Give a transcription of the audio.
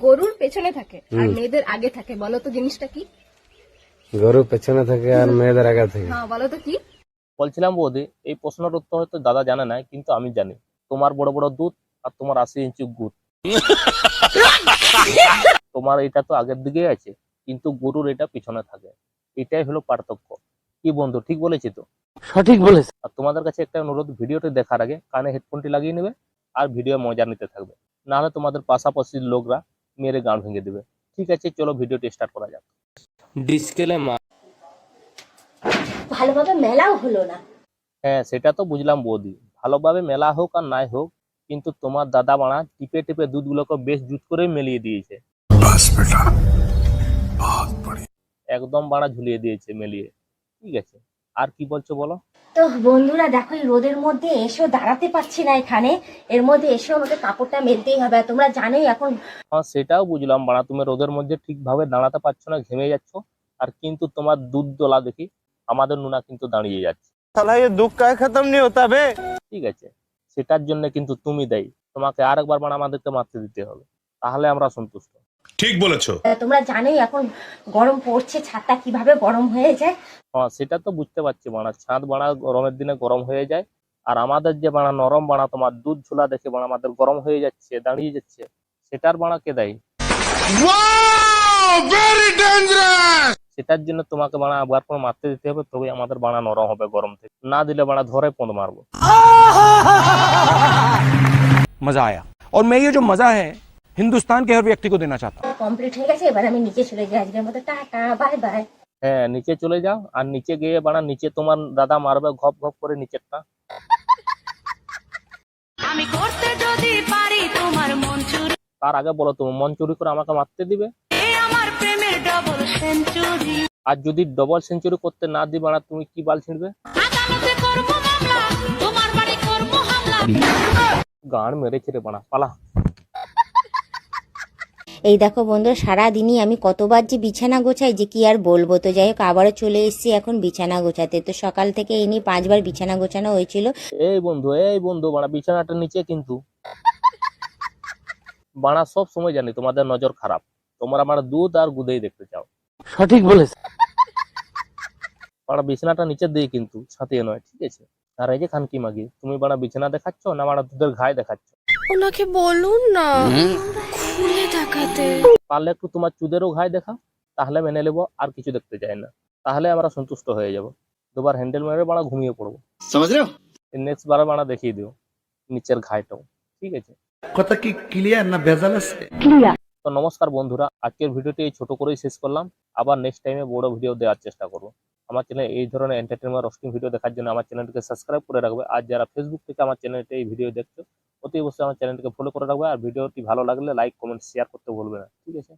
গরুর পেছনে থাকে আর মেয়েদের আগে থাকে, বলো তো জিনিসটা কি? গরু পেছনে থাকে আর মেয়েদের আগে থাকে। হ্যাঁ বলো তো কি? বলছিলাম বৌদি, এই প্রশ্নের উত্তর হয়তো দাদা জানে না, কিন্তু আমি জানি। তোমার বড় বড় দুধ আর তোমার 80 ইঞ্চি গুড়। তোমার এটা তো আগের দিকেই আছে, কিন্তু গরুর এটা পিছনে থাকে। এটাই হলো পার্থক্য। কি বন্ধু, ঠিক বলেছি তো? সঠিক বলেছে। আর তোমাদের কাছে একটা অনুরোধ, ভিডিওটি দেখার আগে কানে হেডফোনটি লাগিয়ে নেবে আর ভিডিও মজা নিতে থাকবে, নাহলে তোমাদের পাশাপাশির লোকরা মেরে গান ভেঙে দেবে। ঠিক আছে, চলো ভিডিওটি স্টার্ট করা যাক। ডিসক্লেমার। ভালোভাবে মেলাও হলো না। হ্যাঁ, সেটা তো বুঝলাম বৌদি, ভালোভাবে মেলা হোক আর নাই হোক, কিন্তু তোমার দাদা বাড়া টিপে টিপে দুধগুলোকে বেশ জুত করে মেলিয়ে দিয়েছে। একদম বাড়া ঝুলিয়ে দিয়েছে মেলিয়ে। ঠিক আছে, আর কি বলছো বলো? তো বন্ধুরা দেখো, এই রোদের মধ্যে এসেও দাঁড়াতে পারছি না এখানে, এর মধ্যে এসেও আমাকে কাপড়টা মেলতেই হবে। আর তোমরা জানোই এখন হ্যাঁ, সেটাও বুঝলাম বাড়া, তুমি রোদের মধ্যে ঠিকভাবে দাঁড়াতে পারছো না, ঘেমে যাচ্ছ। আর কিন্তু তোমার দুধ দোলা দেখি আমাদের নুনা কিন্তু দাঁড়িয়ে যাচ্ছে। साला ये दुख का खत्म नहीं होता बे। ঠিক আছে, সেটার জন্য কিন্তু তুমি দেয়, তোমাকে আরেকবার বাড়া আমাদেরকে মারতে দিতে হবে, তাহলে আমরা সন্তুষ্ট। ঠিক বলেছো। তোমরা জানোই এখন গরম পড়ছে, ছাদটা কিভাবে গরম হয়ে যায়। হ্যাঁ, সেটা তো বুঝতে পারছি বাড়া, ছাদ বাড়া গরমের দিনে গরম হয়ে যায়। আর আমাদের যে বাড়া নরম বাড়া, তোমার দুধ ঝোলা দেখে বাড়া আমাদের গরম হয়ে যাচ্ছে, দাঁড়িয়ে যাচ্ছে, সেটার বাড়া কে দেয়? সেটার জন্য তোমাকে বাড়া আবার করে মারতে দিতে হবে, তবে আমাদের বাড়া নরম হবে গরম থেকে, না দিলে বাড়া ধরে পোঁদ মারবো। मजा आया और मैं ये जो मजा है हिंदुस्तान के हर व्यक्ति को देना चाहता हूँ। কমপ্লিট হয়ে গেছে, এবার আমি নিচে চলে যাই। আজকের মতো টাটা, বাই বাই। হ্যাঁ, নিচে চলে যাও, আর নিচে গিয়ে বাড়া নিচে তোমার দাদা মারবে ঘপ ঘপ করে নিচেরটা। আমি করতে যদি পারি তোমার মন চুরি, তার আগে বলো, তুমি মন চুরি করে আমাকে মারতে দিবে? আমার প্রেমের ডবল সেঞ্চুরি, আর যদি ডবল সেঞ্চুরি করতে না দিবে বাড়া, তুমি কি বাল ছিঁড়বে? আদালতে করবো মামলা, তোমার বাড়ি করবো হামলা। গান মেরেছে রে বাড়া, পালা। এই দেখো বন্ধুরা, সারাদিনই আমি কতবার যে বিছানা গোছাই যে কি আর বলবো। তো যাই হোক, আবারও চলে এসেছি এখন বিছানা গোছাতে। তো সকাল থেকে এই নিয়ে 5বার বিছানা গোছানো হয়েছিল। এই বন্ধু বাড়া, বিছানাটা নিচে কিন্তু। বাড়া সব সময় জানি তোমাদের নজর খারাপ, তোমরা আমার দুধ আর গুদেই দেখতে চাও। সঠিক বলেছে। বাড়া বিছানাটা নিচে দিয়ে কিন্তু, ছাতিয়ে নয়, ঠিক আছে? আর এই যে খানকি মাগি, তুমি বাড়া বিছানা দেখাচ্ছ না বাড়া দুধের ঘাই দেখাচ্ছ? ওনাকে বলুন না খুলে দেখাতে। পারলে একটু তোমার চুদেরও ঘাই দেখা, তাহলে মেনে নেবো, আর কিছু দেখতে চাই না, তাহলে আমরা সন্তুষ্ট হয়ে যাব। দুবার হ্যান্ডেল মেরে বাড়া ঘুমিয়ে পড়বো। নেক্সট বারে বাড়া দেখিয়ে দিও নিচের ঘাইটাও, ঠিক আছে? কথা কি ক্লিয়ার না ভেজাল আছে? তো নমস্কার বন্ধুরা, আজকের ভিডিওটি এই ছোট করেই শেষ করলাম। আবার নেক্সট টাইমে বড় ভিডিও দেওয়ার চেষ্টা করবো। আমার চ্যানেলে এই ধরনের এন্টারটেনমেন্ট রোস্টিং ভিডিও দেখার জন্য আমার চ্যানেলটিকে সাবস্ক্রাইব করে রাখবে। আর যারা ফেসবুক থেকে আমার চ্যানেলটি এই ভিডিও দেখছো, অতি অবশ্যই আমার চ্যানেলটিকে ফলো করে রাখবে। আর ভিডিওটি ভালো লাগলে লাইক কমেন্ট শেয়ার করতে ভুলবে না, ঠিক আছে?